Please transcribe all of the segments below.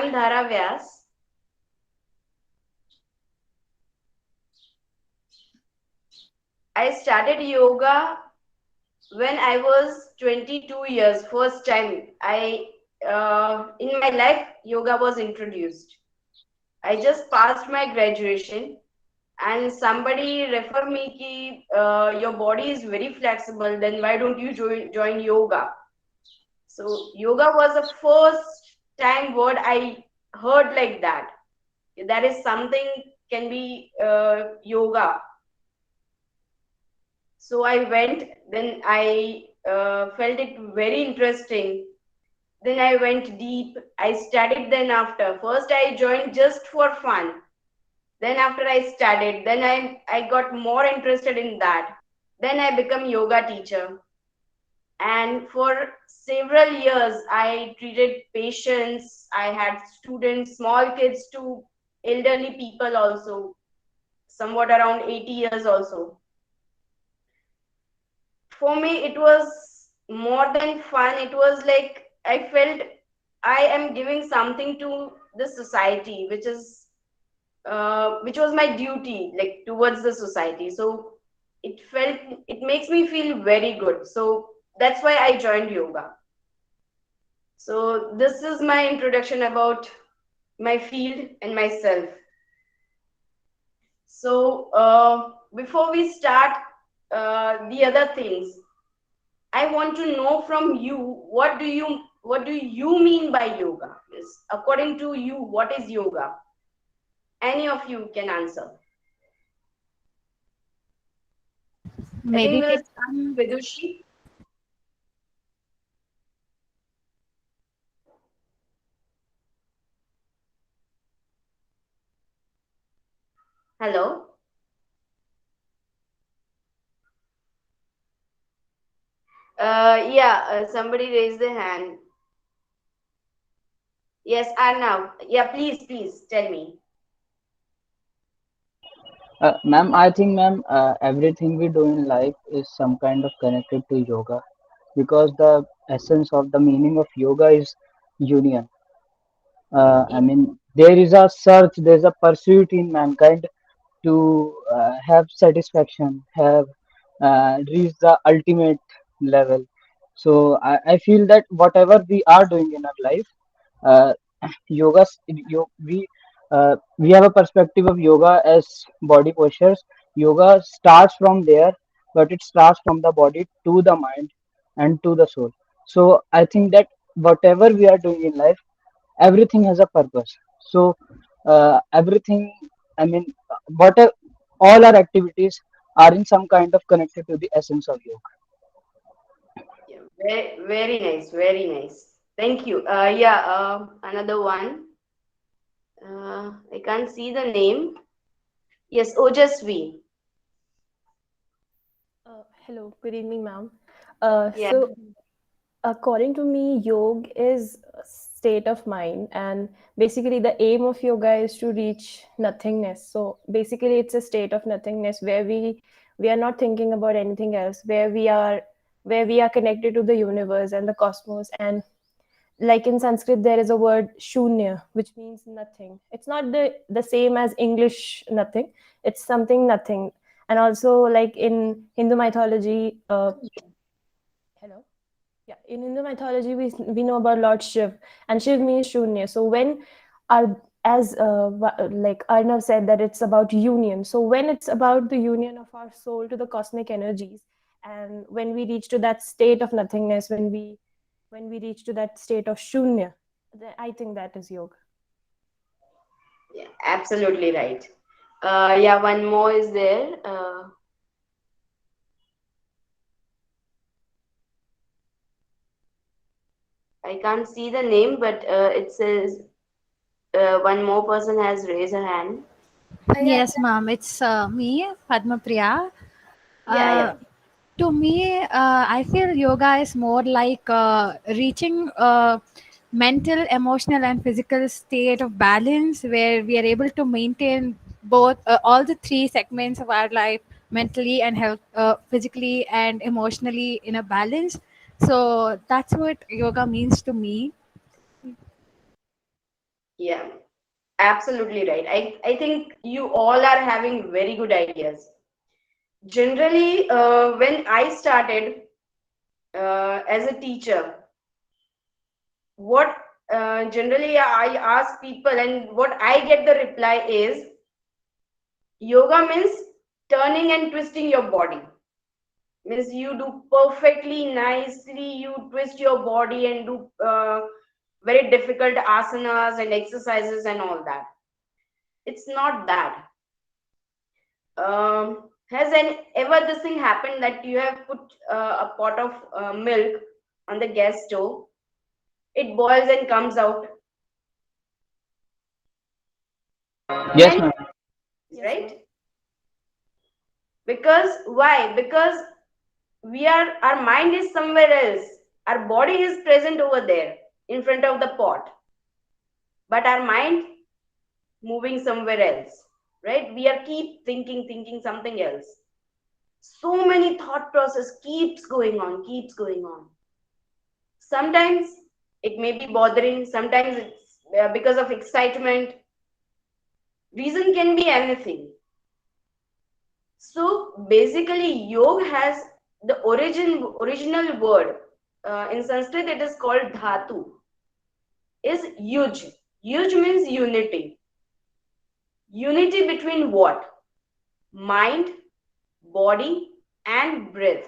am Dhara Vyas. I started yoga when I was 22 years. First time I in my life yoga was introduced. I just passed my graduation and somebody refer me ki your body is very flexible, then why don't you join yoga? So yoga was the first time word I heard like that. That is something can be yoga. So I went, then I felt it very interesting. Then I went deep. I studied then after. First I joined just for fun. Then after I studied, then I got more interested in that. Then I become yoga teacher. And for several years, I treated patients. I had students, small kids to elderly people also, somewhat around 80 years also. For me, it was more than fun. It was like I felt I am giving something to the society, which was my duty, like towards the society. So it felt it makes me feel very good. So that's why I joined yoga. So this is my introduction about my field and myself. So before we start the other things, I want to know from you what do you mean by yoga? Yes, according to you, what is yoga? Any of you can answer. I think we'll start Meditation. with Vidushi. Hello. Yeah, somebody raised their hand. Yes, Arnav. Yeah, please tell me. Ma'am, I think, ma'am, everything we do in life is some kind of connected to yoga because the essence of the meaning of yoga is union. I Yeah, mean, there is a search, there's a pursuit in mankind to have satisfaction, have reach the ultimate level. So I feel that whatever we are doing in our life, uh, yoga, we have a perspective of yoga as body postures. Yoga starts from there, but it starts from the body to the mind and to the soul. So I think that whatever we are doing in life, everything has a purpose. So everything, I mean, whatever, all our activities are in some kind of connected to the essence of yoga. yeah. Very nice, very nice. Thank you. Yeah, another one. I can't see the name. Yes, Ojasvi. Hello, good evening, ma'am. Yeah, According to me, yoga is a state of mind, and basically, the aim of yoga is to reach nothingness. So, basically, it's a state of nothingness where we are not thinking about anything else, where we are connected to the universe and the cosmos. And like in Sanskrit, there is a word shunya, which means nothing. It's not the same as English nothing. It's something nothing. And also, like in Hindu mythology, hello. Yeah, in Hindu mythology, we know about Lord Shiv, and Shiv means Shunya. So when our as like Arnav said that it's about union. So when it's about the union of our soul to the cosmic energies, and when we reach to that state of nothingness, when we reach to that state of Shunya, then I think that is yoga. yeah, absolutely right. Yeah, one more is there. I can't see the name, but it says one more person has raised a hand. Yeah. Yes, ma'am. It's me, Padma Priya. Yeah, Uh, yeah, to me, I feel yoga is more like reaching mental, emotional, and physical state of balance where we are able to maintain both all the three segments of our life mentally and health, physically and emotionally in a balance. So that's what yoga means to me. Yeah, absolutely right. I think you all are having very good ideas. Generally, when I started as a teacher, what generally I ask people, and what I get the reply is yoga means turning and twisting your body. Means you do perfectly nicely, you twist your body and do very difficult asanas and exercises and all that. It's not that. Has ever this thing happened that you have put a pot of milk on the gas stove, it boils and comes out? Yes, Many, ma'am. Yes, right? ma'am. Because why? Because our mind is somewhere else. Our body is present over there in front of the pot, but our mind moving somewhere else, right? We are keep thinking something else. So many thought process keeps going on. Sometimes it may be bothering, sometimes it's because of excitement. Reason can be anything. So basically yoga has the original word, in Sanskrit it is called dhatu, is yuj. Yuj means unity. Unity between what? Mind, body, and breath.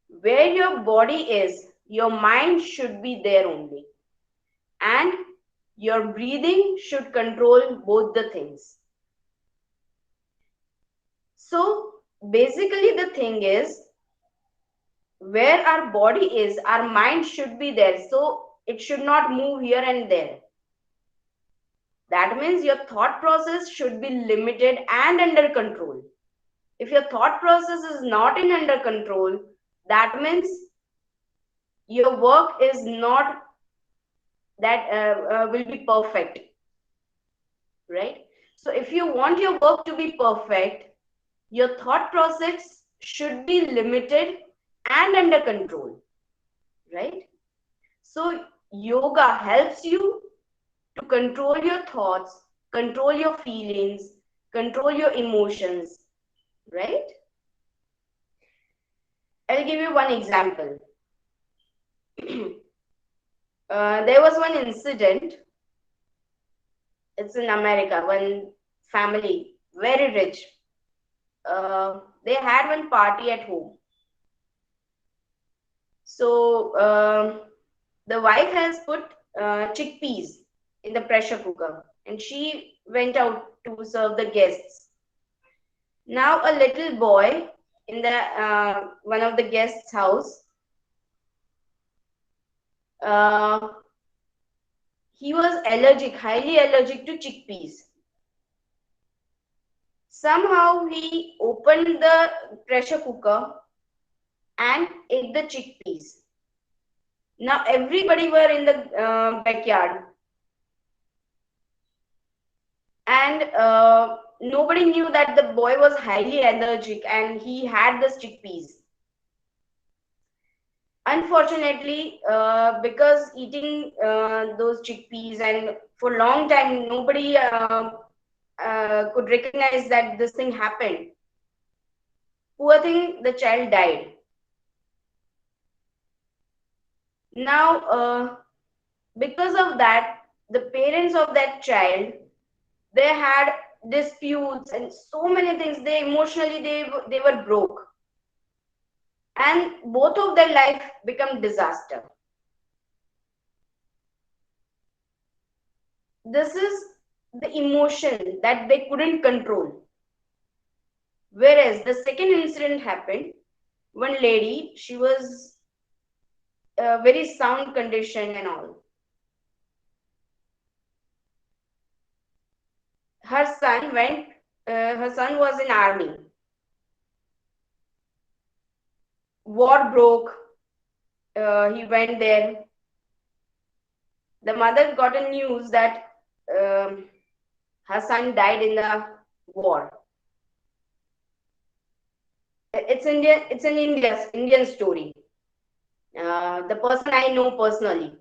Where your body is, your mind should be there only. And your breathing should control both the things. So basically, the thing is, where our body is, our mind should be there. So it should not move here and there. That means your thought process should be limited and under control. If your thought process is not in under control, that means your work is not that will be perfect, right? So if you want your work to be perfect, your thought process should be limited and under control, right? So yoga helps you to control your thoughts, control your feelings, control your emotions, right? I'll give you one example. There was one incident. It's in America. One family, very rich. They had one party at home. So the wife has put chickpeas in the pressure cooker, and she went out to serve the guests. Now a little boy in the one of the guests' house, uh, he was allergic, highly allergic to chickpeas. Somehow he opened the pressure cooker and ate the chickpeas. Now everybody were in the backyard, and nobody knew that the boy was highly allergic and he had the chickpeas. Unfortunately, because eating those chickpeas and for a long time nobody could recognize that this thing happened. Poor thing, the child died. Now, because of that, the parents of that child, they had disputes and so many things. They emotionally they were broke, and both of their life become disaster. This is the emotion that they couldn't control. Whereas the second incident happened, one lady, she was very sound condition and all. Her son went. Her son was in army. War broke. He went there. The mother got a news that um, her son died in the war. It's Indian. It's an Indian story. The person I know personally.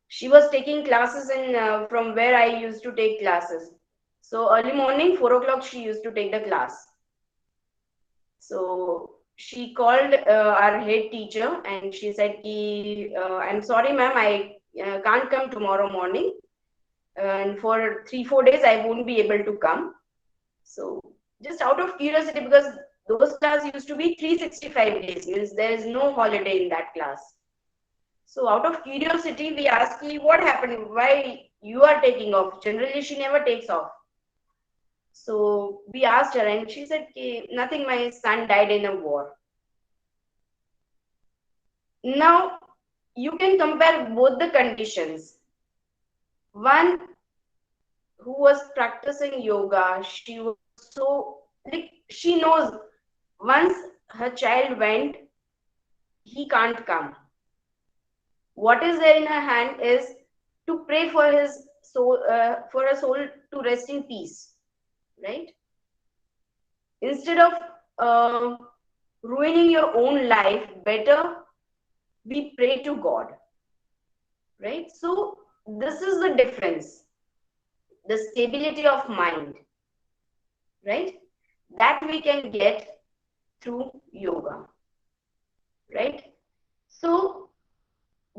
she was taking classes in from where I used to take classes. So early morning, 4 o'clock, she used to take the class. So she called our head teacher and she said, I'm sorry, ma'am, I can't come tomorrow morning. And for 3-4 days, I won't be able to come. So just out of curiosity, because those classes used to be 365 days, means there is no holiday in that class. So out of curiosity, we asked, what happened? Why you are taking off? Generally, she never takes off. So we asked her and she said, nothing, my son died in a war. Now, you can compare both the conditions. One who was practicing yoga, she was so, like, she knows once her child went, he can't come. What is there in her hand is to pray for his soul, for a soul to rest in peace, right? Instead of ruining your own life, better we pray to God, right? So this is the difference, the stability of mind, right? That we can get through yoga, right? So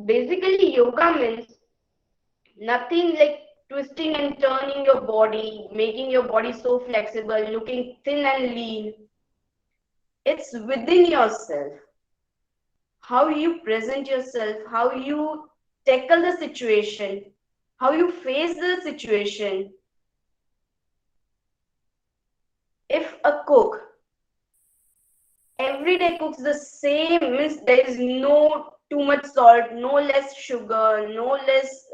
basically, yoga means nothing like twisting and turning your body, making your body so flexible, looking thin and lean. It's within yourself. How you present yourself, how you tackle the situation, how you face the situation. If a cook every day cooks the same, means there is no too much salt, no less sugar, no less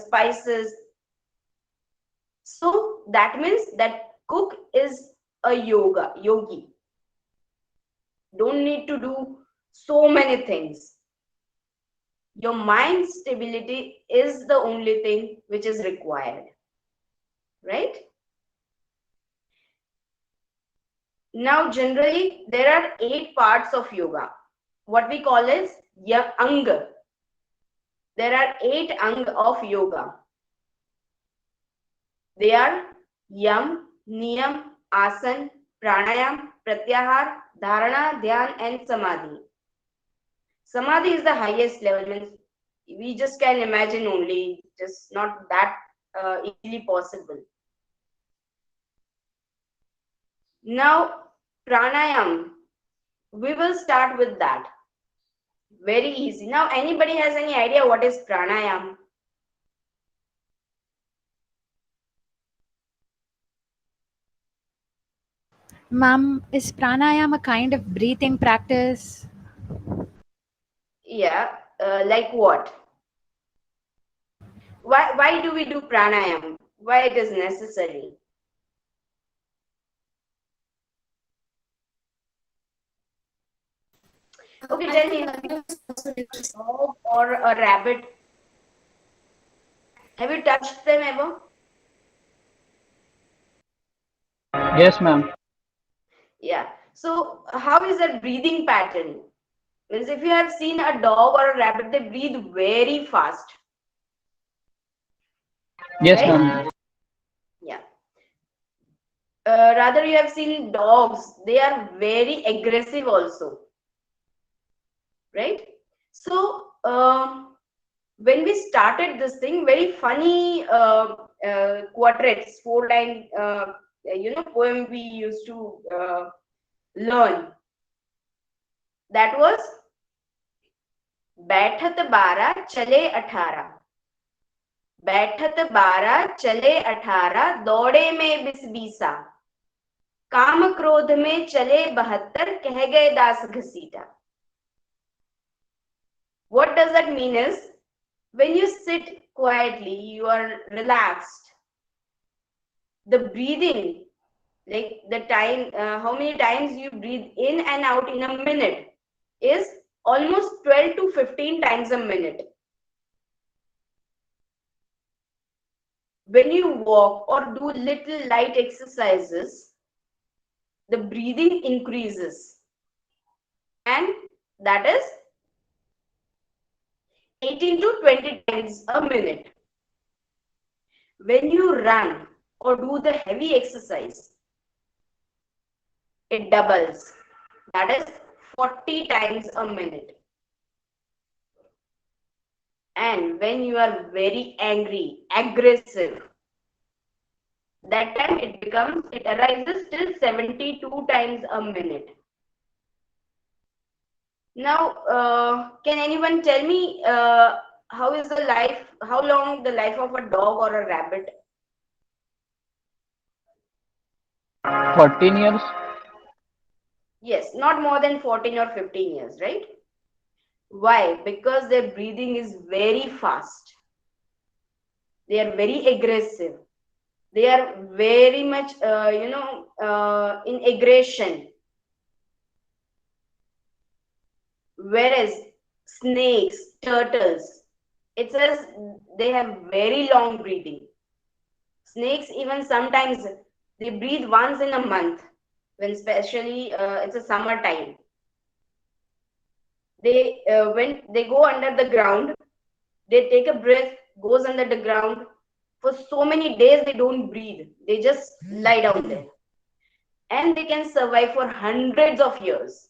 spices. So that means that cook is a yogi. Don't need to do so many things. Your mind stability is the only thing which is required, right? Now, generally, there are 8 parts of yoga. What we call is anga. There are 8 anga of yoga. They are yam, niyam, asan, pranayam, pratyahar, dharana, dhyan, and samadhi. Samadhi is the highest level. Means we just can imagine only, just not that easily possible. Now, pranayam, we will start with that. Very easy. Now, anybody has any idea what is pranayam? Ma'am, is pranayam a kind of breathing practice? Yeah, like what? Why do we do pranayam? Why it is necessary? Okay, tell me, have you seen a dog or a rabbit? Have you touched them ever? Yes, ma'am. Yeah. So how is that breathing pattern? Means if you have seen a dog or a rabbit, they breathe very fast, Yes, right? ma'am. Yeah. Rather, you have seen dogs, they are very aggressive also, right? So when we started this thing, very funny quatrains, 4-line, poem we used to learn. That was बैठत 12 चले 18, बैठत 12 चले 18, दौड़े में 20 काम क्रोध में चले 72, कह गए दास घसीटा. What does that mean is, when you sit quietly, you are relaxed. The breathing, like the time, how many times you breathe in and out in a minute, is almost 12 to 15 times a minute. When you walk or do little light exercises, the breathing increases, and that is 18 to 20 times a minute. When you run or do the heavy exercise, it doubles. That is 40 times a minute. And when you are very angry, aggressive, that time it arises till 72 times a minute. Now, can anyone tell me how long the life of a dog or a rabbit? 14 years. Yes, not more than 14 or 15 years, right? Why? Because their breathing is very fast. They are very aggressive. They are very much, in aggression. Whereas snakes, turtles, it says they have very long breathing. Snakes even sometimes they breathe once in a month, when especially it's a summer time. They when they go under the ground, they take a breath, goes under the ground. For so many days they don't breathe. They just lie down there. And they can survive for hundreds of years.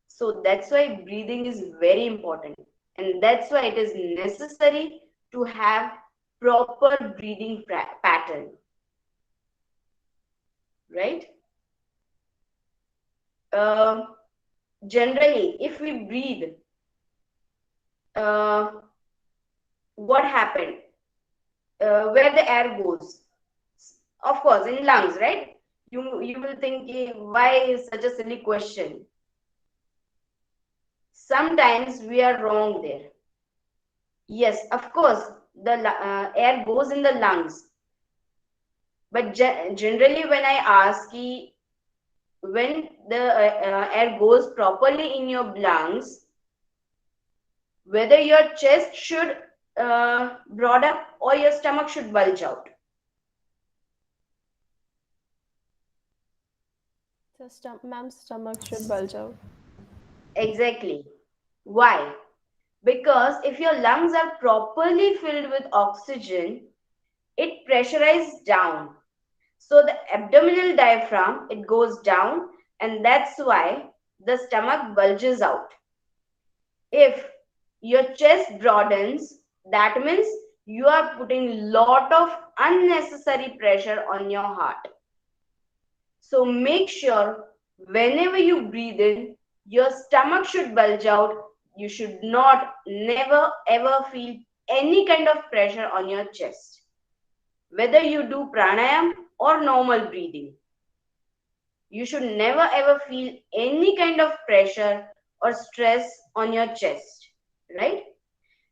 So that's why breathing is very important. And that's why it is necessary to have proper breathing pattern. Right? Uh, Generally, if we breathe, what happened? Where the air goes? Of course, in lungs, right? You will think, why is such a silly question? Sometimes we are wrong there. Yes, of course, the air goes in the lungs. But generally, when I ask when the air goes properly in your lungs, whether your chest should broad up or your stomach should bulge out. So, ma'am's stomach should bulge out. Exactly. Why? Because if your lungs are properly filled with oxygen, it pressurizes down. So the abdominal diaphragm, it goes down, and that's why the stomach bulges out. If your chest broadens, that means you are putting lot of unnecessary pressure on your heart. So make sure whenever you breathe in, your stomach should bulge out. You should not never ever feel any kind of pressure on your chest. Whether you do pranayam or normal breathing, you should never ever feel any kind of pressure or stress on your chest, right?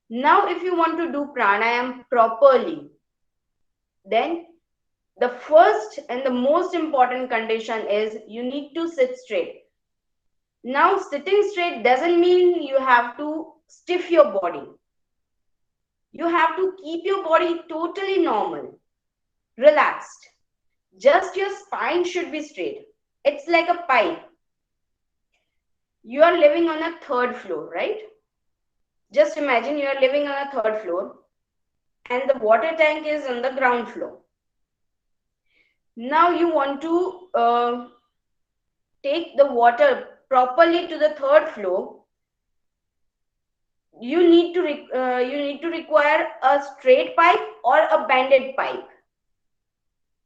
Now, if you want to do pranayam properly, then the first and the most important condition is you need to sit straight. Now, sitting straight doesn't mean you have to stiff your body. You have to keep your body totally normal, relaxed. Just your spine should be straight. It's like a pipe. You are living on a third floor, right? Just imagine you are living on a third floor and the water tank is on the ground floor. Now you want to take the water properly to the third floor. You need to require a straight pipe or a bended pipe.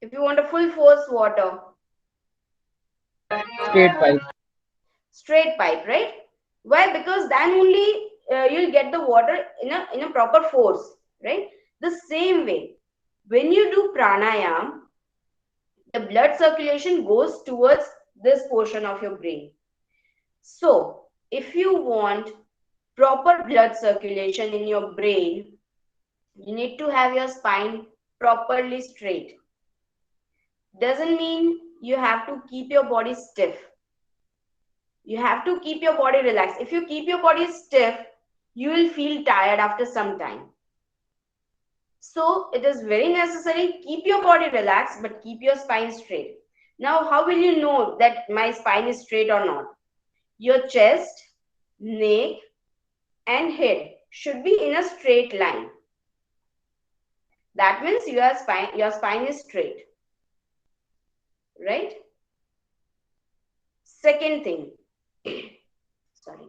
If you want a full force water, Straight pipe. straight pipe, right? Why? Because then only you'll get the water in a proper force, right? The same way, when you do pranayam, the blood circulation goes towards this portion of your brain. So, if you want proper blood circulation in your brain, you need to have your spine properly straight. Doesn't mean you have to keep your body stiff. You have to keep your body relaxed. If you keep your body stiff, you will feel tired after some time. So it is very necessary, keep your body relaxed, but keep your spine straight. Now, how will you know that my spine is straight or not? Your chest, neck, and head should be in a straight line. That means your spine is straight, right? Second thing, sorry,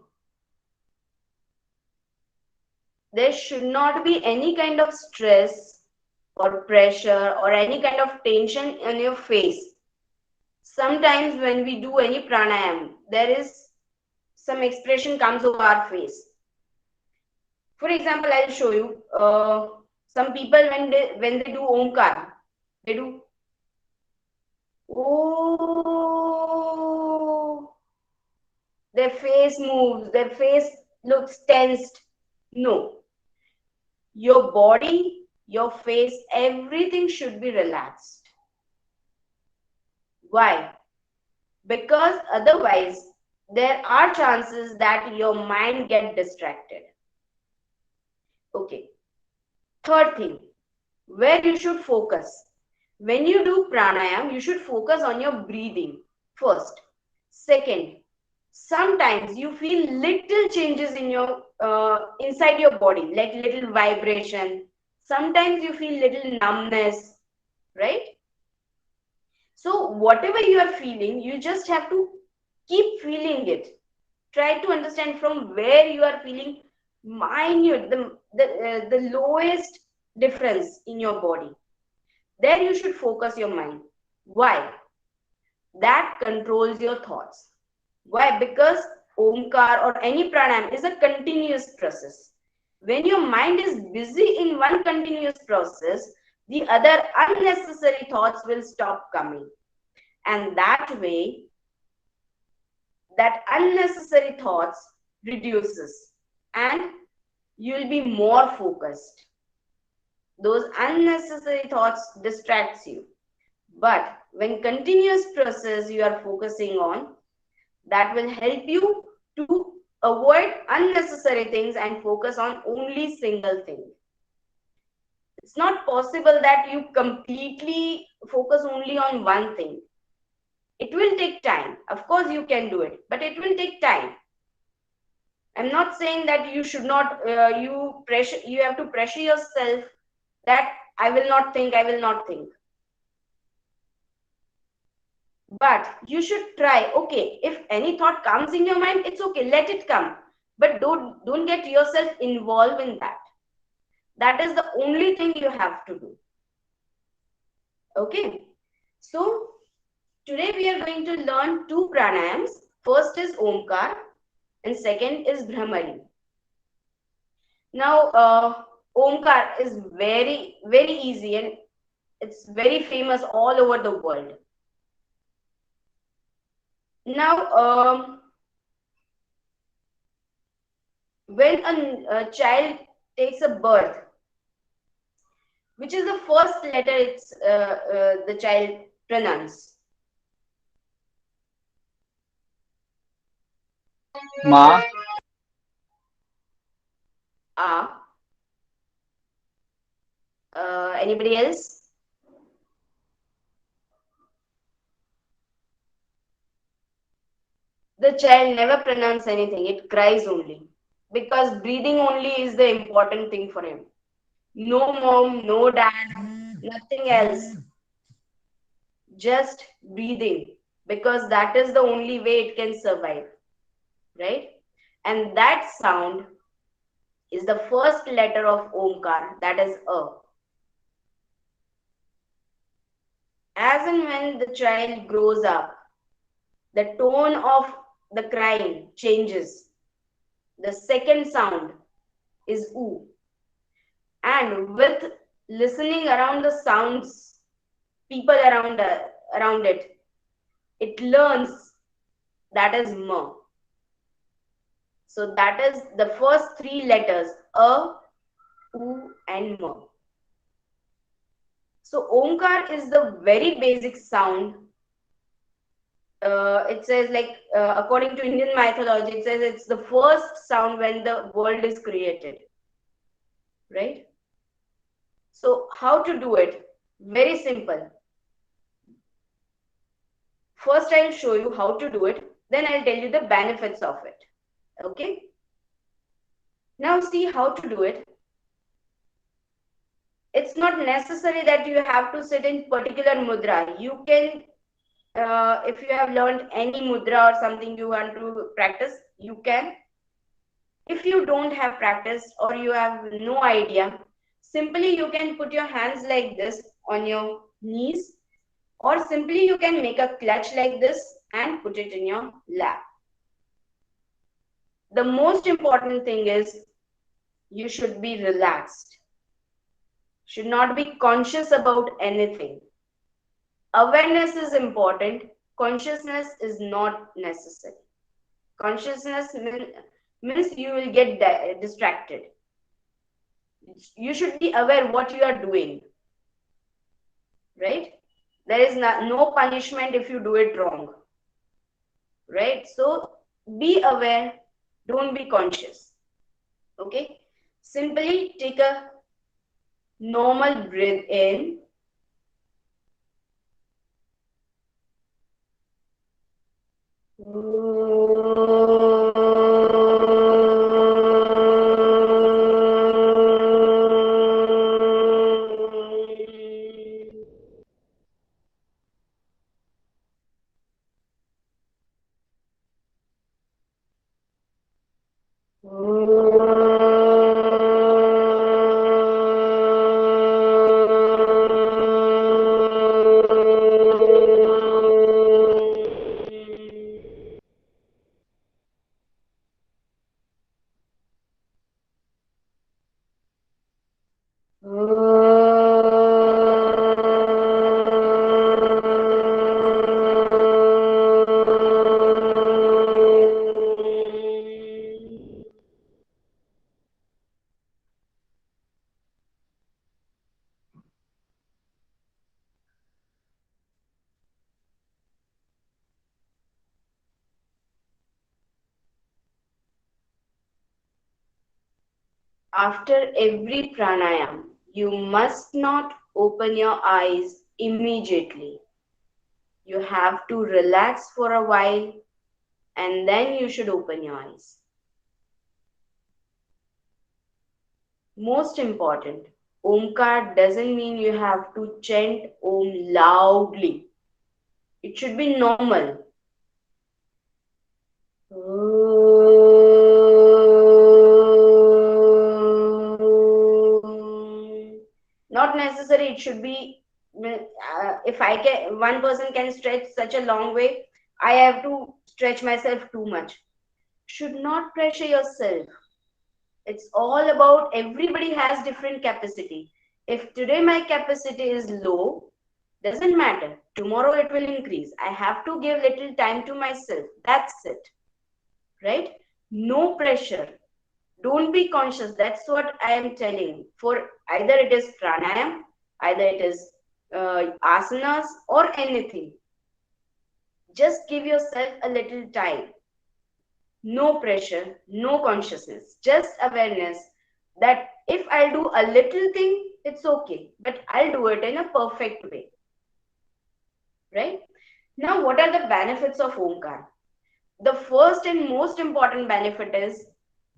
there should not be any kind of stress or pressure or any kind of tension on your face. Sometimes when we do any pranayam, there is some expression comes over our face. For example, I'll show you. Some people when they do omkar, they do oh, their face moves, their face looks tensed. No, your body, your face, everything should be relaxed. Why? Because otherwise there are chances that your mind get distracted. Okay. Third thing, where you should focus. When you do pranayam, you should focus on your breathing first. Second, sometimes you feel little changes in your inside your body, like little vibration. Sometimes you feel little numbness, right? So whatever you are feeling, you just have to keep feeling it. Try to understand from where you are feeling minute, the lowest difference in your body. There you should focus your mind. Why? That controls your thoughts. Why? Because Omkar or any pranayam is a continuous process. When your mind is busy in one continuous process, the other unnecessary thoughts will stop coming. And that way, that unnecessary thoughts reduces and you'll be more focused. Those unnecessary thoughts distracts you. But when continuous process you are focusing on, that will help you to avoid unnecessary things and focus on only single thing. It's not possible that you completely focus only on one thing. It will take time. Of course you can do it, but it will take time. I'm not saying that you should not you have to pressure yourself that I will not think, I will not think. But you should try. Okay, if any thought comes in your mind, it's okay, let it come. But don't get yourself involved in that. That is the only thing you have to do. Okay. So today we are going to learn two pranayams. First is Omkar and second is Bhramari. Now, Omkar is very, very easy and it's very famous all over the world. Now, when a child takes a birth, which is the first letter the child pronounces? Ma, A. Anybody else? The child never pronounces anything. It cries only. Because breathing only is the important thing for him. No mom, no dad, nothing else. Just breathing. Because that is the only way it can survive. Right? And that sound is the first letter of Omkar, that is A. As and when the child grows up, the tone of the crying changes. The second sound is oo. And with listening around the sounds, people around it, it learns that is ma. So that is the first three letters a, oo, and ma. So Omkar is the very basic sound. It says like according to Indian mythology, it says it's the first sound when the world is created, right? So how to do it? Very simple. First I'll show you how to do it, then I'll tell you the benefits of it. Okay. Now see how to do it. It's not necessary that you have to sit in particular mudra. You can, if you have learned any mudra or something you want to practice, you can. If you don't have practice or you have no idea, simply you can put your hands like this on your knees, or simply you can make a clutch like this and put it in your lap. The most important thing is you should be relaxed, should not be conscious about anything. Awareness is important, consciousness is not necessary. Consciousness means you will get distracted. You should be aware what you are doing, right? There is no punishment if you do it wrong, right? So be aware, don't be conscious. Okay, simply take a normal breath in. After every pranayam, you must not open your eyes immediately. You have to relax for a while and then you should open your eyes. Most important, Omkar doesn't mean you have to chant Om loudly. It should be normal. Not necessary, it should be, if I can, one person can stretch such a long way, I have to stretch myself too much. Should not pressure yourself. It's all about everybody has different capacity. If today my capacity is low, doesn't matter. Tomorrow it will increase. I have to give little time to myself. That's it. Right? No pressure. Don't be conscious. That's what I am telling. For either it is pranayam, either it is asanas or anything. Just give yourself a little time. No pressure, no consciousness, just awareness that if I'll do a little thing, it's okay, but I'll do it in a perfect way. Right? Now, what are the benefits of Omkar? The first and most important benefit is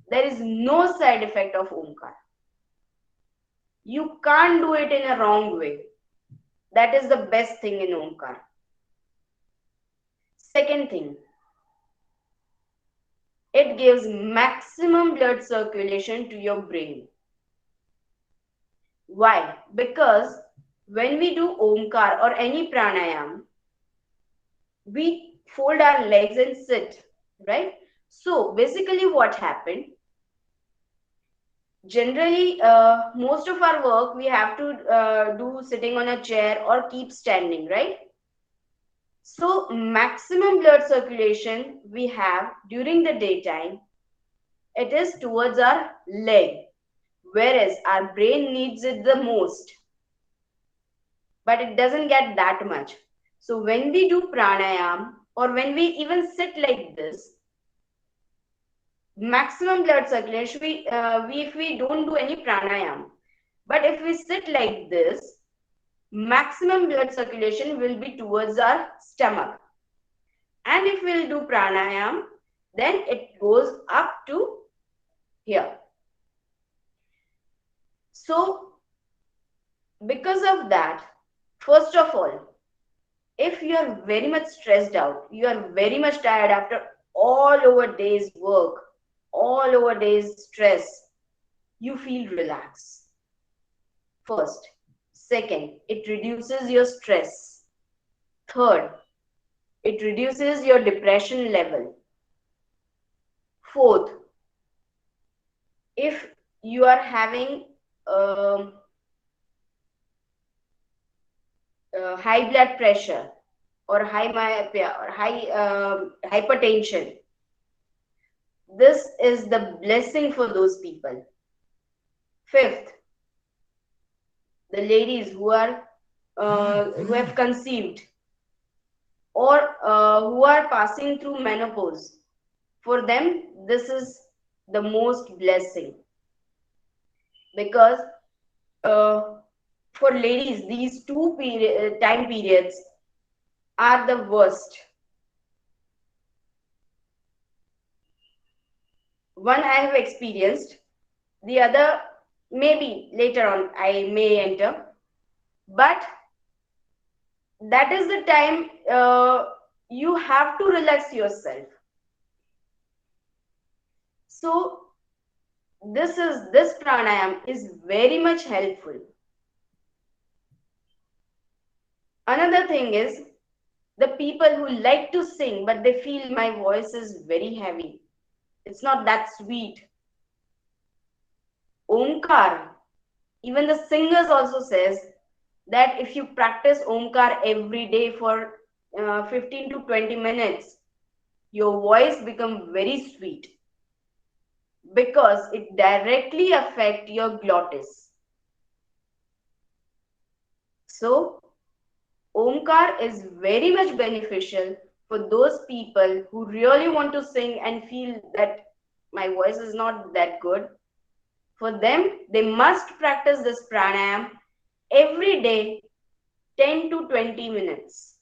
there is no side effect of Omkar. You can't do it in a wrong way. That is the best thing in Omkar. Second thing, it gives maximum blood circulation to your brain. Why? Because when we do Omkar or any pranayam, we fold our legs and sit, right? So basically what happened, generally most of our work we have to do sitting on a chair or keep standing, right? So maximum blood circulation we have during the daytime, it is towards our leg, whereas our brain needs it the most, but it doesn't get that much. So when we do pranayam or when we even sit like this, maximum blood circulation, if we don't do any pranayam, but if we sit like this, maximum blood circulation will be towards our stomach. And if we'll do pranayam, then it goes up to here. So, because of that, first of all, if you are very much stressed out, you are very much tired after all over days work, all over days stress, you feel relaxed. First. Second, it reduces your stress. Third, it reduces your depression level. Fourth, if you are having um, high blood pressure or high myopia or high hypertension, this is the blessing for those people. Fifth, the ladies who have conceived or who are passing through menopause, for them this is the most blessing, because uh, for ladies these time periods are the worst. One I have experienced, the other maybe later on I may enter, but that is the time you have to relax yourself. So this pranayam is very much helpful. Another thing is, the people who like to sing but they feel my voice is very heavy, it's not that sweet. Omkar, even the singers also says that if you practice Omkar every day for 15 to 20 minutes, your voice become very sweet, because it directly affect your glottis. So Omkar is very much beneficial for those people who really want to sing and feel that my voice is not that good. For them, they must practice this pranayam every day, 10 to 20 minutes.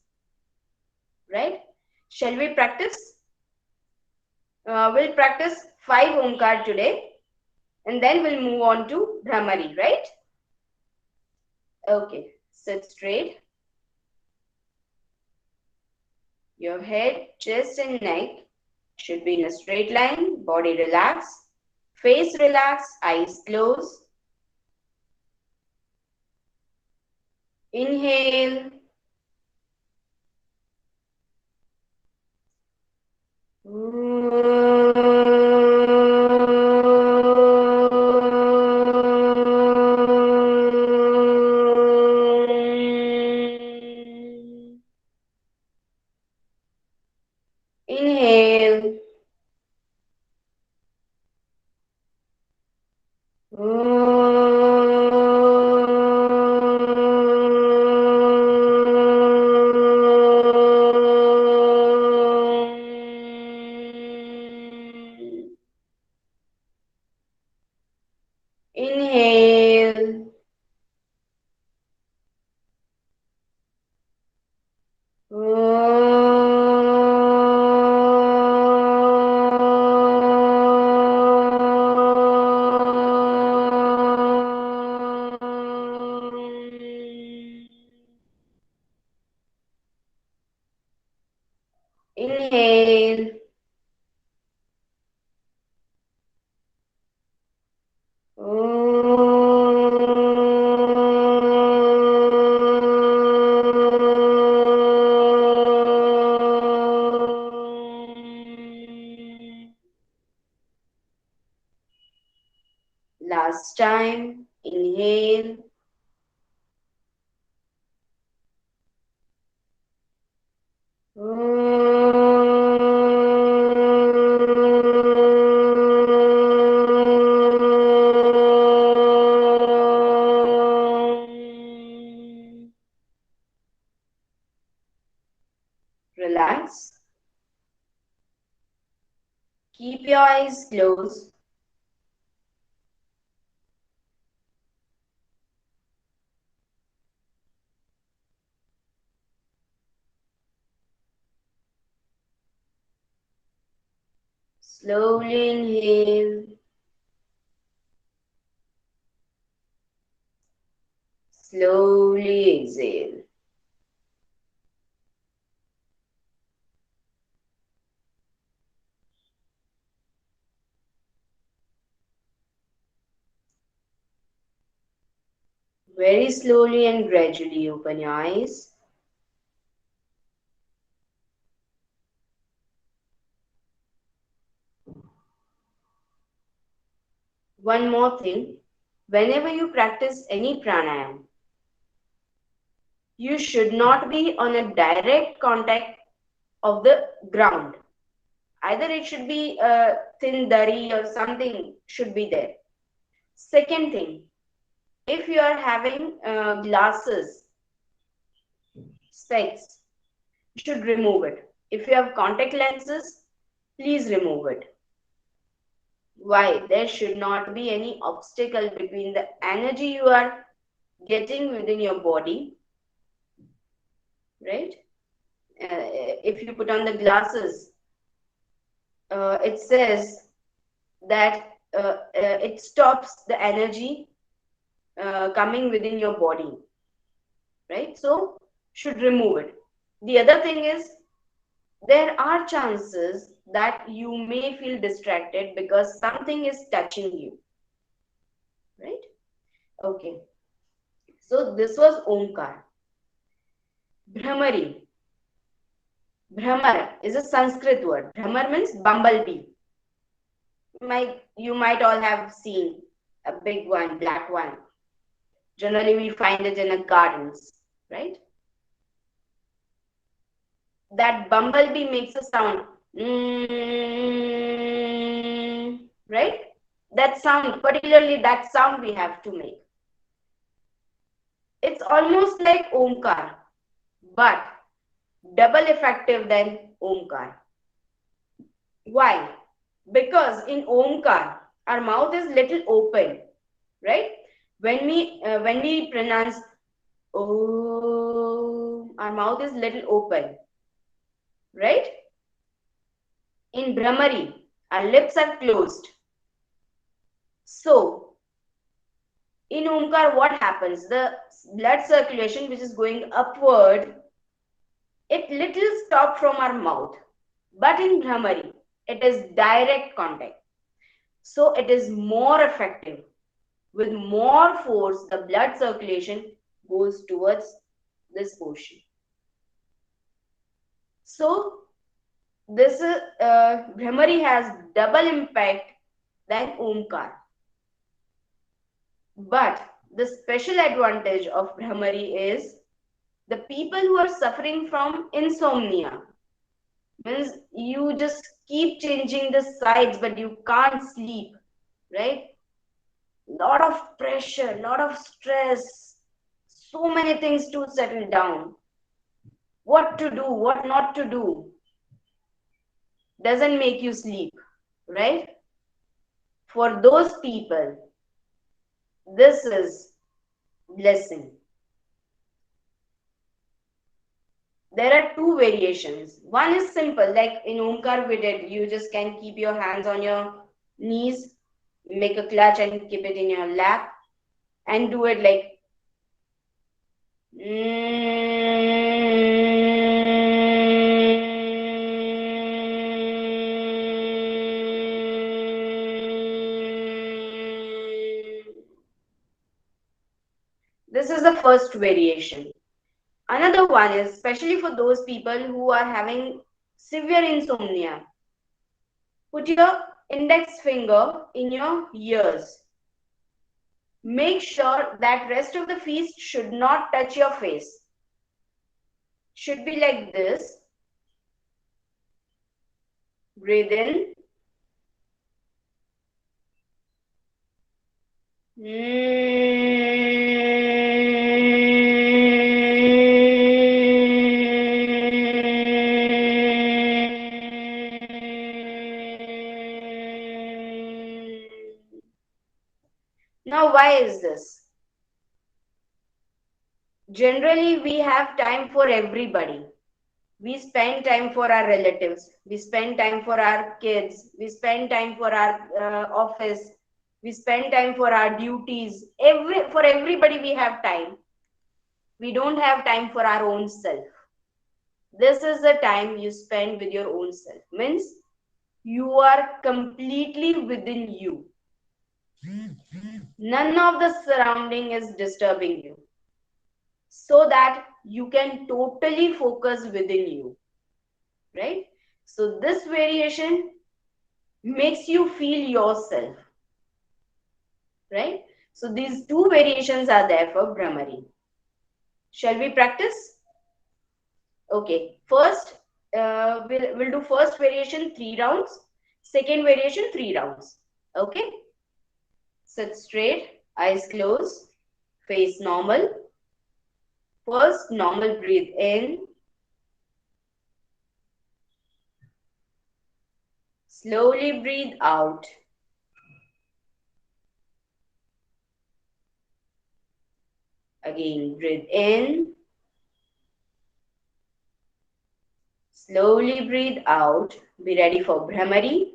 Right? Shall we practice? We'll practice 5 Omkar today, and then we'll move on to Bhramari, right? Okay, sit straight. Your head, chest, and neck should be in a straight line. Body relax, face relax, eyes closed. Inhale. Inhale. Inhale. Inhale. Last time. Inhale. Relax. Keep your eyes closed. Slowly inhale. Slowly exhale. Very slowly and gradually open your eyes. One more thing, whenever you practice any pranayam, you should not be on a direct contact of the ground. Either it should be a thin dari or something should be there. Second thing, if you are having glasses, specs, you should remove it. If you have contact lenses, please remove it. Why? There should not be any obstacle between the energy you are getting within your body, right? If you put on the glasses, it says that it stops the energy coming within your body, right? So should remove it. The other thing is, there are chances that you may feel distracted because something is touching you, right? Okay, so this was Omkar. Bhramari. Bhramar is a Sanskrit word. Bhramar means bumblebee. You might all have seen a big one, black one. Generally, we find it in the gardens, right? That bumblebee makes a sound, right? That sound, particularly that sound we have to make. It's almost like Omkar, but double effective than Omkar. Why? Because in Omkar, our mouth is little open, right? When we pronounce Om, our mouth is little open, right? In Bhramari, our lips are closed. So, in Omkar, what happens? The blood circulation, which is going upward, it little stop from our mouth. But in Bhramari, it is direct contact. So, it is more effective. With more force, the blood circulation goes towards this portion. So, this Bhramari has double impact than Omkar. But the special advantage of Bhramari is the people who are suffering from insomnia, means you just keep changing the sides but you can't sleep, right? Lot of pressure, lot of stress, so many things to settle down. What to do, what not to do, doesn't make you sleep, right? For those people, this is blessing. There are two variations. One is simple, like in Omkar we did. You just can keep your hands on your knees, make a clutch and keep it in your lap and do it like this is the first variation. Another one is especially for those people who are having severe insomnia. Put your index finger in your ears. Make sure that rest of the feast should not touch your face. Should be like this. Breathe in. Now, why is this? Generally, we have time for everybody. We spend time for our relatives. We spend time for our kids. We spend time for our office. We spend time for our duties. For everybody, we have time. We don't have time for our own self. This is the time you spend with your own self. Means you are completely within you. None of the surrounding is disturbing you. So that you can totally focus within you. Right? So this variation makes you feel yourself. Right? So these two variations are there for Brahmari. Shall we practice? Okay. First, we'll do first variation 3 rounds. Second variation 3 rounds. Okay. Sit straight, eyes closed, face normal. First, normal breathe in. Slowly breathe out. Again, breathe in. Slowly breathe out. Be ready for Brahmari.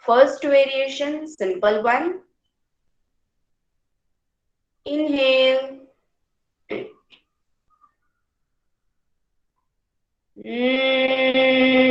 First variation, simple one. Inhale. Inhale.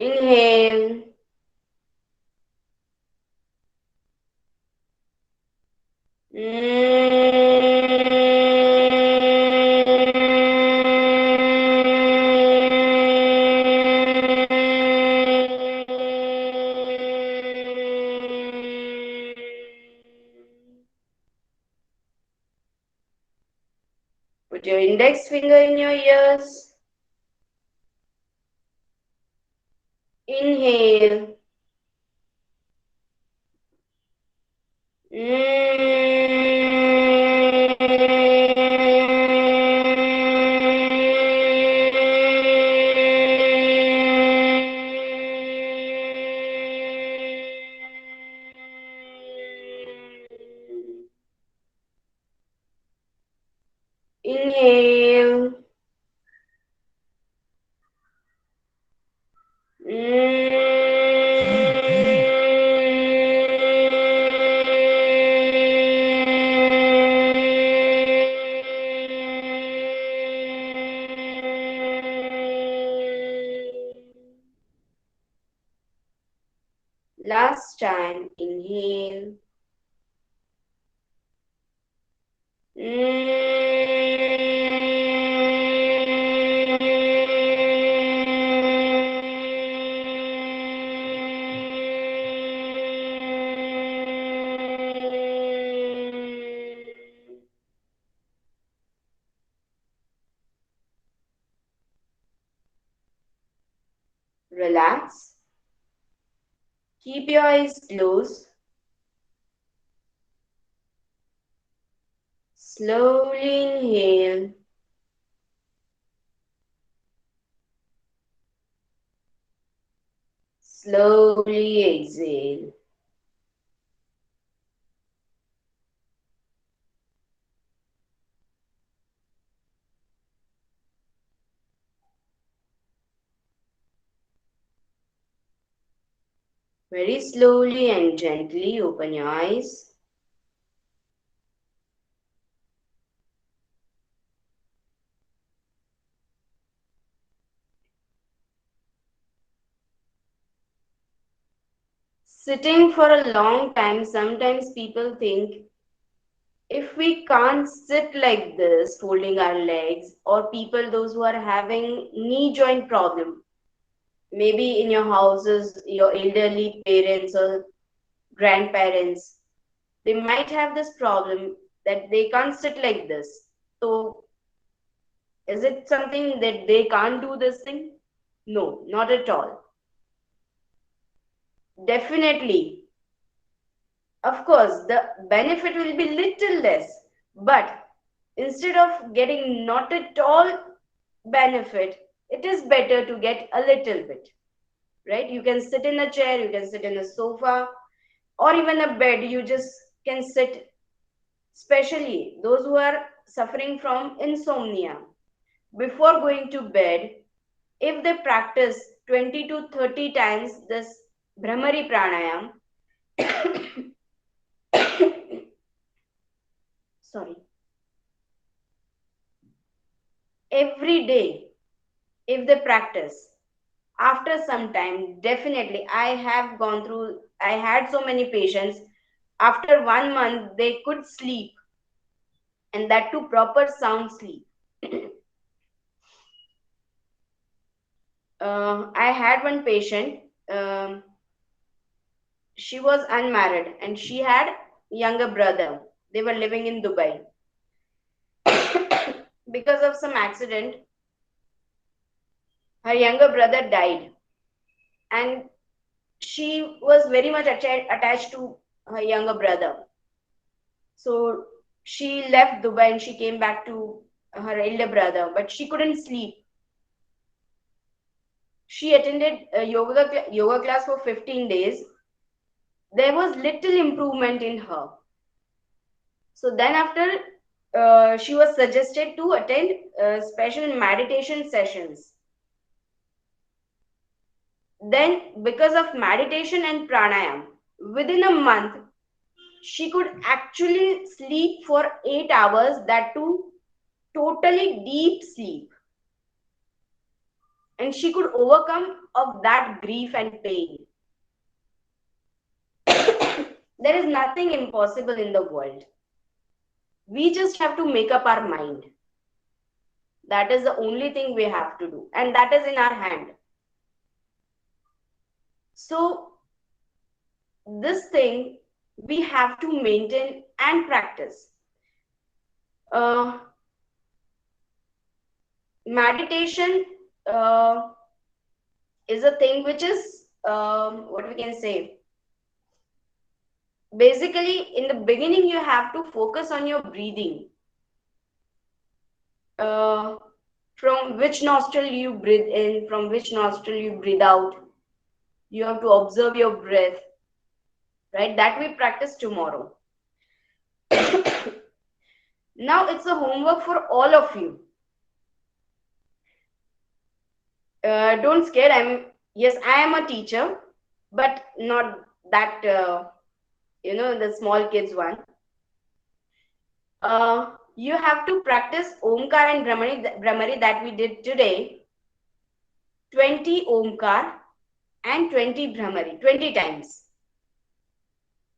Inhale. Put your index finger in your ears. Inhale. Inhale. Last time, inhale. Relax. Keep your eyes closed. Slowly inhale. Slowly exhale. Very slowly and gently open your eyes. Sitting for a long time, sometimes people think if we can't sit like this, folding our legs, or people, those who are having knee joint problem, maybe in your houses, your elderly parents or grandparents, they might have this problem that they can't sit like this. So, is it something that they can't do this thing? No, not at all. Definitely, of course, the benefit will be little less, but instead of getting not at all benefit, it is better to get a little bit, right? You can sit in a chair, you can sit in a sofa, or even a bed. You just can sit, especially those who are suffering from insomnia. Before going to bed, if they practice 20 to 30 times this Brahmari pranayam, sorry, every day, if they practice, after some time, definitely, I have gone through, I had so many patients, after 1 month they could sleep, and that too proper sound sleep. I had one patient, um, she was unmarried and she had younger brother. They were living in Dubai. Because of some accident, her younger brother died, and she was very much attached to her younger brother. So she left Dubai and she came back to her elder brother, but she couldn't sleep. She attended a yoga class for 15 days. There was little improvement in her. So then after, she was suggested to attend special meditation sessions. Then, because of meditation and pranayam, within a month, she could actually sleep for 8 hours, that too totally deep sleep. And she could overcome of that grief and pain. There is nothing impossible in the world. We just have to make up our mind. That is the only thing we have to do, and that is in our hand. So this thing we have to maintain and practice. uh, Meditation is a thing which is, what we can say, basically in the beginning you have to focus on your breathing. uh, from which nostril you breathe in, from which nostril you breathe out. You have to observe your breath, right? That we practice tomorrow. Now it's a homework for all of you. Don't scare. Yes, I am a teacher, but not that, the small kids one. You have to practice Omkar and Brahmari that we did today, 20 Omkar and 20 Brahmari, 20 times.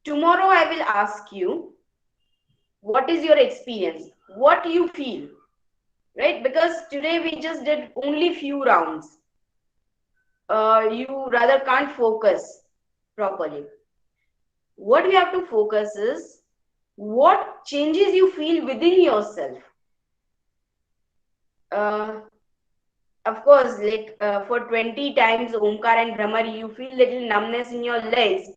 Tomorrow I will ask you, what is your experience? What you feel, right? Because today we just did only few rounds. You rather can't focus properly. What you have to focus is what changes you feel within yourself. Uh, of course, like, for 20 times Omkar and Brahmari, you feel little numbness in your legs.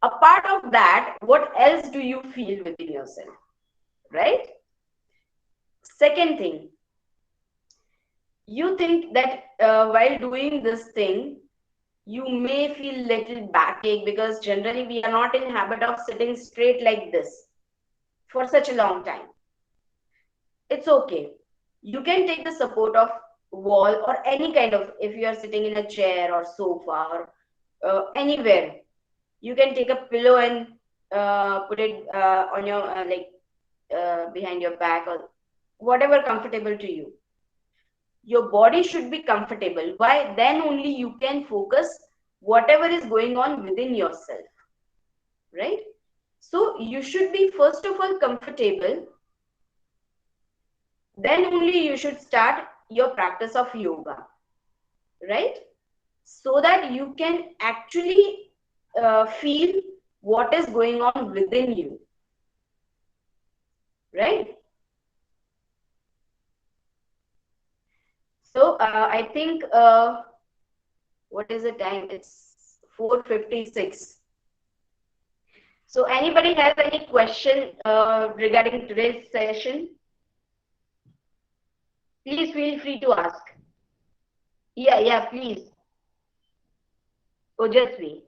Apart of that, what else do you feel within yourself, right? Second thing, you think that while doing this thing, you may feel little backache, because generally we are not in habit of sitting straight like this for such a long time. It's okay. You can take the support of wall or any kind of, if you are sitting in a chair or sofa or anywhere, you can take a pillow and put it on your, behind your back, or whatever comfortable to you. Your body should be comfortable. Why? Then only you can focus whatever is going on within yourself, right? So you should be first of all comfortable, then only you should start your practice of yoga, right? So that you can actually feel what is going on within you, right? So I think What is the time? It's 4:56. So anybody has any question regarding today's session? Please feel free to ask. Yeah, yeah, please. Ojasvi.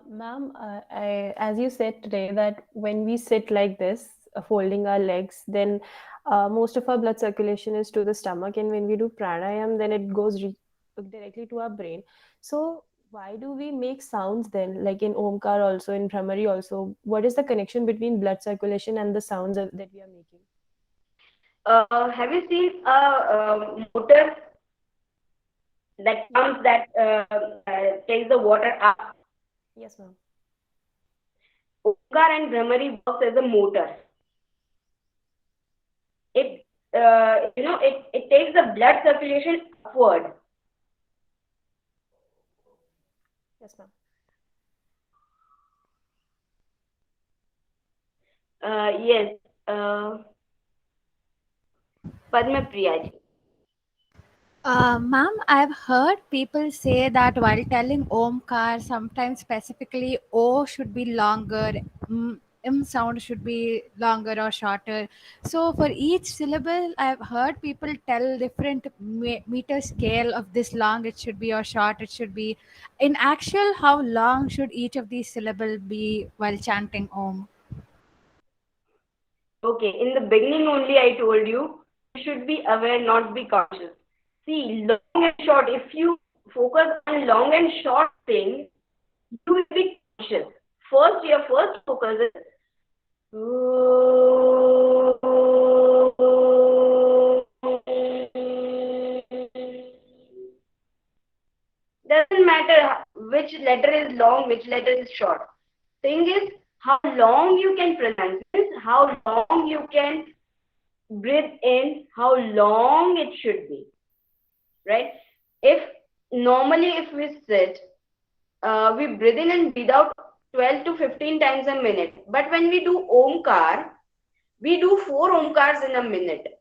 Ma'am, as you said today, that when we sit like this, folding our legs, then most of our blood circulation is to the stomach, and when we do pranayam, then it goes directly to our brain. So, why do we make sounds then, like in Omkar also, in Brahmari also? What is the connection between blood circulation and the sounds that we are making? Have you seen a motor that Yes, comes that takes the water up? yes, ma'am. Omkar and BHRAMARI works as a motor. It it takes the blood circulation upward. Yes, ma'am. Yes, uh, Padma Priya. Ma'am, I've heard people say that while telling Omkar, sometimes specifically O should be longer, sound should be longer or shorter. So for each syllable, I've heard people tell different meter scale of this long it should be or short it should be. In actual, how long should each of these syllable be while chanting Om? Okay, in the beginning only I told you should be aware, not be conscious. See, long and short, if you focus on long and short thing, you will be conscious. First, your first focus is doesn't matter which letter is long, which letter is short. Thing is how long you can pronounce it, how long you can breathe in, how long it should be, right? If normally if we sit, we breathe in and breathe out 12 to 15 times a minute. But when we do Omkar, we do 4 Omkars in a minute,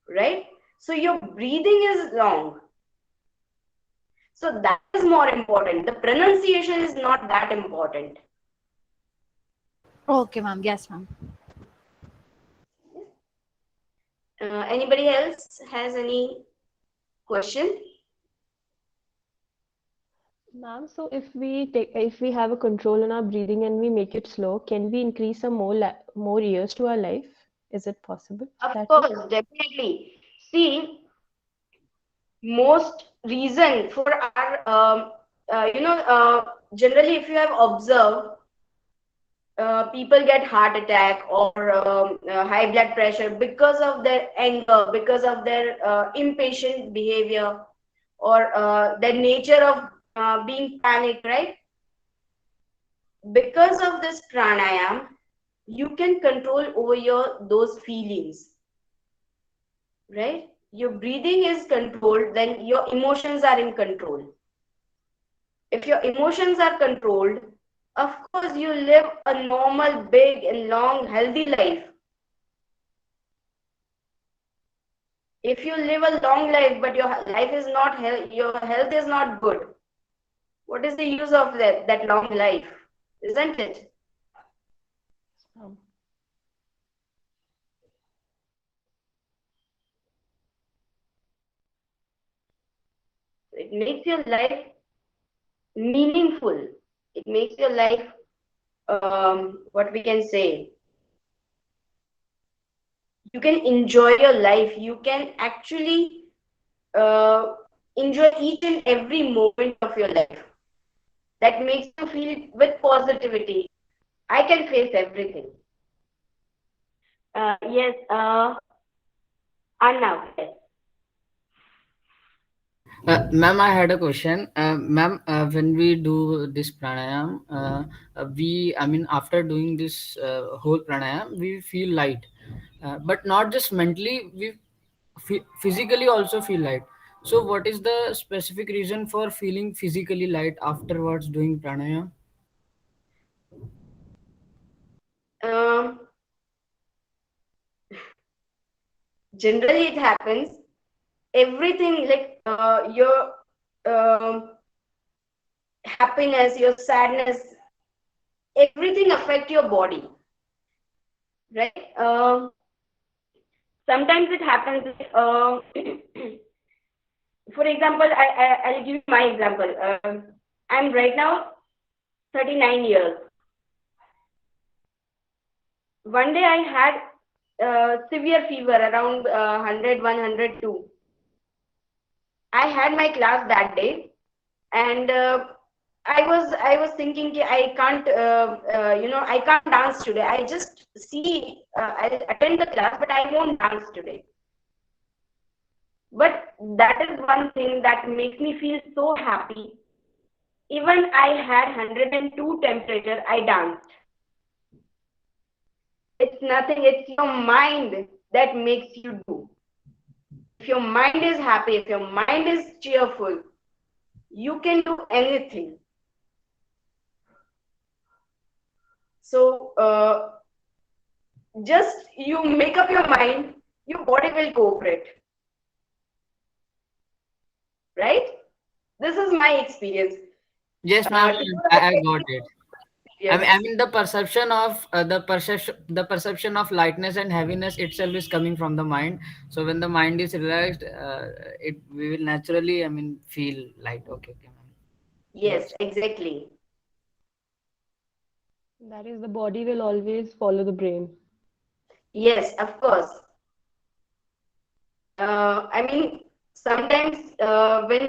right? So your breathing is long. So that is more important. The pronunciation is not that important. Okay, ma'am. Yes, ma'am. Anybody else has any question? Ma'am, so if we have a control on our breathing and we make it slow, can we increase some more years to our life? Is it possible Of that way? course, definitely. See, most reason for our generally if you have observed, people get heart attack or high blood pressure because of their anger, because of their impatient behavior, or their nature of being panicked, right? Because of this pranayam, you can control over your those feelings, right? Your breathing is controlled, then your emotions are in control. If your emotions are controlled, of course you live a normal, big and long, healthy life. If you live a long life but your life is not your health is not good, what is the use of that long life? Isn't it? Um, It makes your life meaningful. It makes your life, what we can say, you can enjoy your life. You can actually uh, enjoy each and every moment of your life. That makes you feel with positivity. I can face everything. Yes, Arnav, yes. Ma'am, I had a question. Ma'am, when we do this pranayam, I mean, after doing this whole pranayam, we feel light. But not just mentally, we physically also feel light. So, what is the specific reason for feeling physically light afterwards doing pranayam? Um, Generally, it happens. everything, like your happiness, your sadness, everything affect your body, right? Sometimes it happens like, for example, I'll give you my example. I'm right now 39 years. One day I had severe fever around 100, 102. I had my class that day, and I was thinking ki I can't I can't dance today. I just see I'll attend the class, but I won't dance today. But that is one thing that makes me feel so happy. Even I had 102 temperature, I danced. It's nothing. It's your mind that makes you do. If your mind is happy, if your mind is cheerful, you can do anything. So just you make up your mind, your body will cooperate, right? This is my experience. Yes, ma'am, To I got it. I experience. mean the perception of lightness and heaviness itself is coming from the mind. So when the mind is relaxed, it we will naturally, I mean, feel light. Okay, okay, ma'am. Yes, Got exactly. That is, the body will always follow the brain. Yes, of course. I mean, sometimes when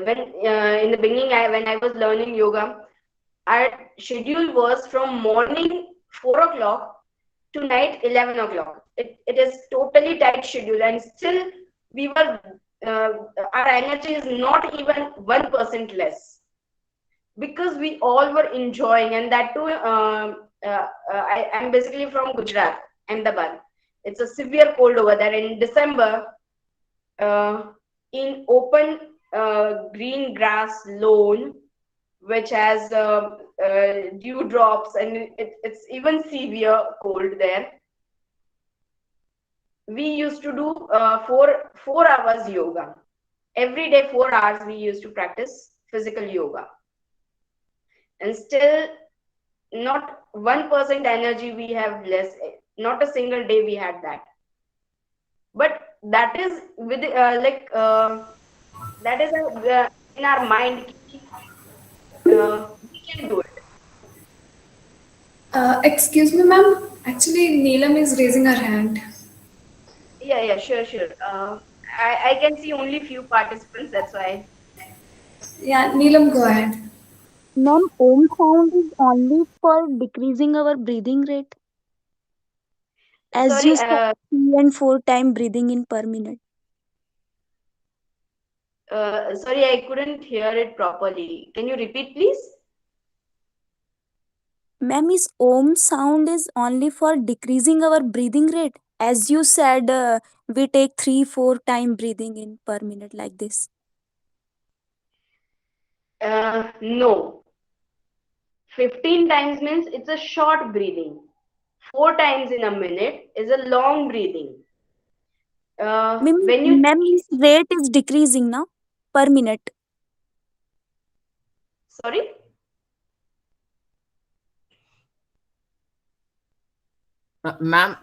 in the beginning, when I was learning yoga, our schedule was from morning 4 o'clock to night 11 o'clock. It is totally tight schedule, and still we were uh, our energy is not even 1% less because we all were enjoying, and that too. I'm basically from Gujarat, Ahmedabad. It's a severe cold over there in December. Uh, in open green grass lawn, which has dewdrops, and it's even severe cold there. We used to do 4 hours yoga every day. 4 hours we used to practice physical yoga, and still not 1% energy we have less. Not a single day we had that. But that is with that is in our mind. We can do it. Excuse me, ma'am. Actually, Neelam is raising her hand. Yeah, yeah, sure, sure. I can see only few participants. That's why. Yeah, Neelam, go ahead. Ma'am, Om sound is only for decreasing our breathing rate, as Sorry, you said, 3 and 4 time breathing in per minute. sorry, I couldn't hear it properly. Can you repeat, please? Ma'am, is Om sound is only for decreasing our breathing rate, as you said, we take 3 4 time breathing in per minute like this. No. 15 times means it's a short breathing. 4 times in a minute is a long breathing. When you Ma'am, his rate is decreasing now per minute. sorry. Ma'am,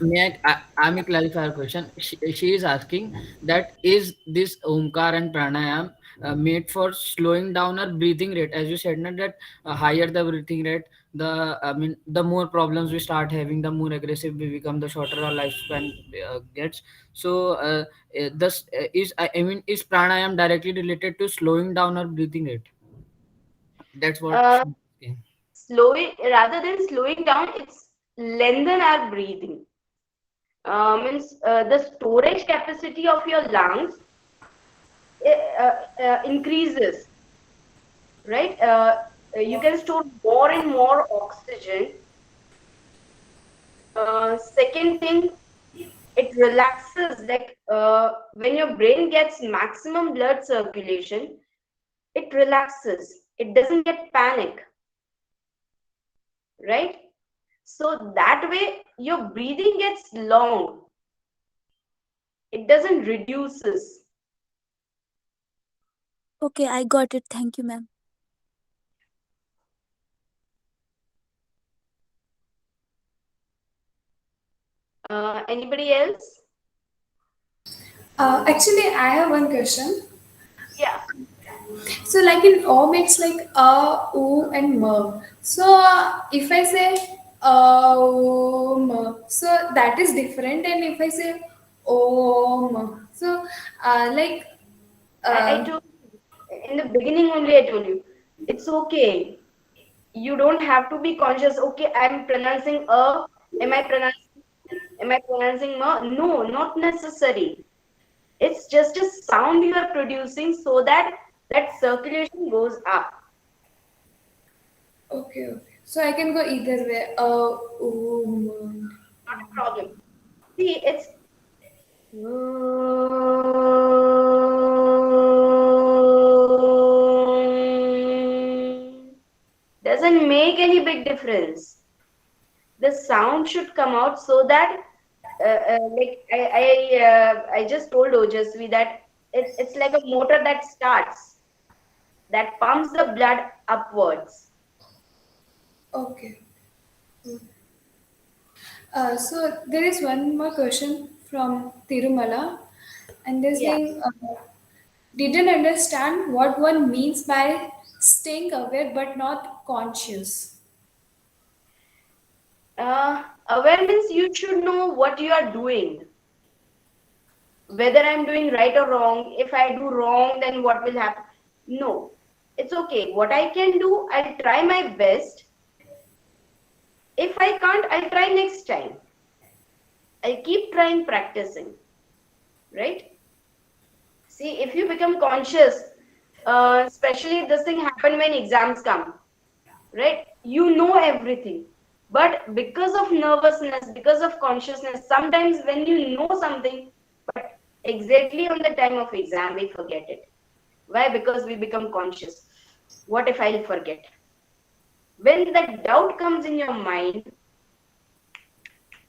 may I may clarify her question. She is asking that is this Omkar and Pranayam made for slowing down our breathing rate? As you said, not that higher the breathing rate, the I mean, the more problems we start having, the more aggressive we become, the shorter our lifespan gets. So, this I mean, is Pranayam directly related to slowing down our breathing rate? That's what Uh, she's asking. slowing rather than slowing down, it's lengthen our breathing. Means the storage capacity of your lungs increases, right? You can store more and more oxygen. Second thing, it relaxes. Like when your brain gets maximum blood circulation, it relaxes. It doesn't get panic, right? So that way your breathing gets long. It doesn't reduces. Okay, I got it. Thank you, ma'am. Anybody else? Actually, I have one question. Yeah. So, like in Om, it's like u, and m. So, if I say so that is different. And if I say om, so like I uh, told you, in the beginning only I told you. It's okay. You don't have to be conscious. Okay, I'm pronouncing a. Am I pronouncing? Am I pronouncing ma? No, not necessary. It's just a sound you are producing so that that circulation goes up. okay, okay. So I can go either way. Not a problem. See, it's doesn't make any big difference. The sound should come out so that like I just told Ojasvi that it's like a motor that starts, that pumps the blood upwards. Okay. So there is one more question from Tirumala, and they're Yeah. saying, didn't understand what one means by staying aware but not conscious. Aware means you should know what you are doing, whether I'm doing right or wrong. If I do wrong, then what will happen? No, it's okay. What I can do, I'll try my best. If I can't, I'll try next time. I'll keep trying, practicing, right? See, if you become conscious, especially this thing happen when exams come, right? You know everything. But because of nervousness, because of consciousness, sometimes when you know something, but exactly on the time of exam, we forget it. Why? Because we become conscious. What if I'll forget? When that doubt comes in your mind,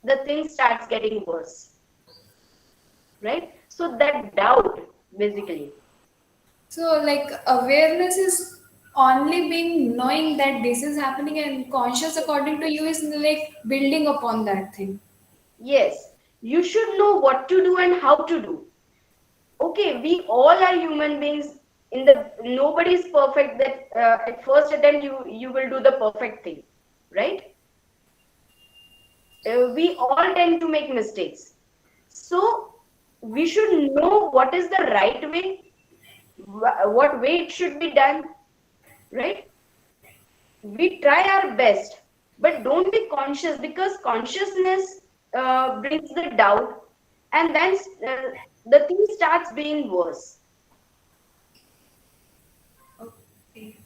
the thing starts getting worse, right? So that doubt, basically. So, like, awareness is only being knowing that this is happening, and conscious, according to you, is like building upon that thing. Yes, you should know what to do and how to do. Okay, we all are human beings. In the nobody is perfect. That at first attempt you will do the perfect thing, right? We all tend to make mistakes. So we should know what is the right way, what way it should be done, right? We try our best, but don't be conscious, because consciousness brings the doubt, and then the thing starts being worse. Okay.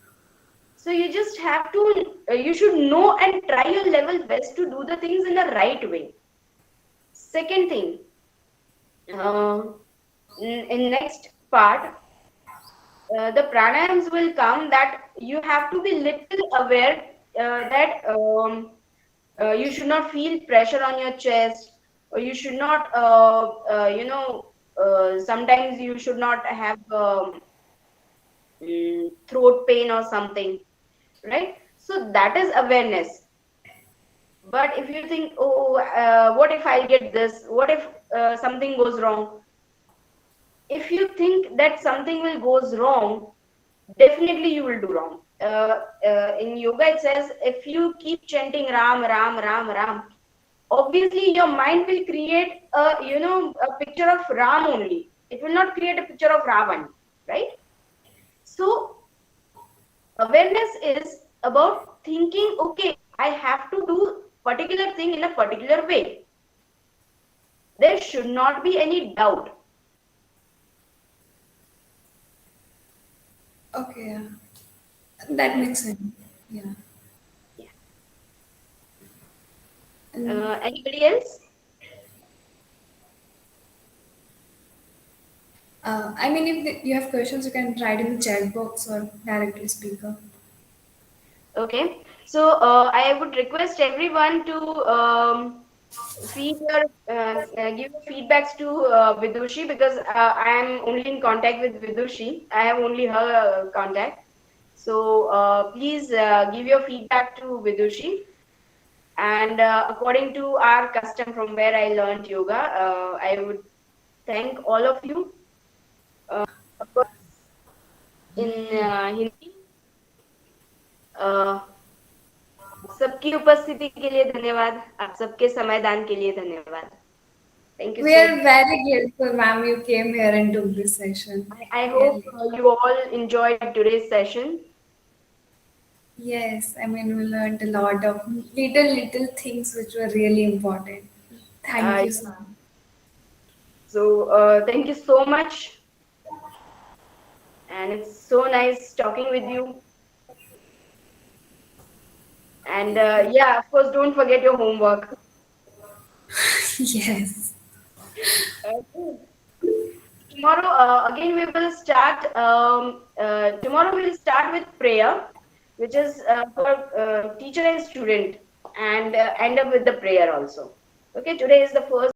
So you just have to, you should know and try your level best to do the things in the right way. Second thing, uh, in next part, the pranayams will come, that you have to be little aware that you should not feel pressure on your chest, or you should not, sometimes you should not have throat pain or something, right? So that is awareness. But if you think, oh, what if I'll get this? What if something goes wrong? If you think that something will goes wrong, definitely you will do wrong. In yoga, it says if you keep chanting Ram, Ram, Ram, Ram, obviously your mind will create a picture of Ram only. It will not create a picture of Ravan, right? So awareness is about thinking, okay, I have to do particular thing in a particular way. There should not be any doubt. Okay, yeah. That makes sense. Yeah. Yeah. And Anybody else? I mean, if you have questions, you can write in the chat box or directly speak up. Okay. So I would request everyone to give your feedbacks to Vidushi, because I am only in contact with Vidushi. I have only her contact. So please give your feedback to Vidushi. And according to our custom from where I learned yoga, I would thank all of you. Of course, in Hindi, आप सबकी उपस्थिति के लिए धन्यवाद. आप सबके समयदान के लिए धन्यवाद. Thank you We so are much. very grateful, ma'am, you came here and took this session. I hope Really. you all enjoyed today's session. Yes, I mean, we learned a lot of little things which were really important. Thank you so Yeah. much. So thank you so much, and it's so nice talking with you. And yeah, of course, don't forget your homework. Yes. Okay. Tomorrow, again, we will start. Tomorrow, we'll start with prayer, which is for teacher and student, and end up with the prayer also. Okay, today is the first.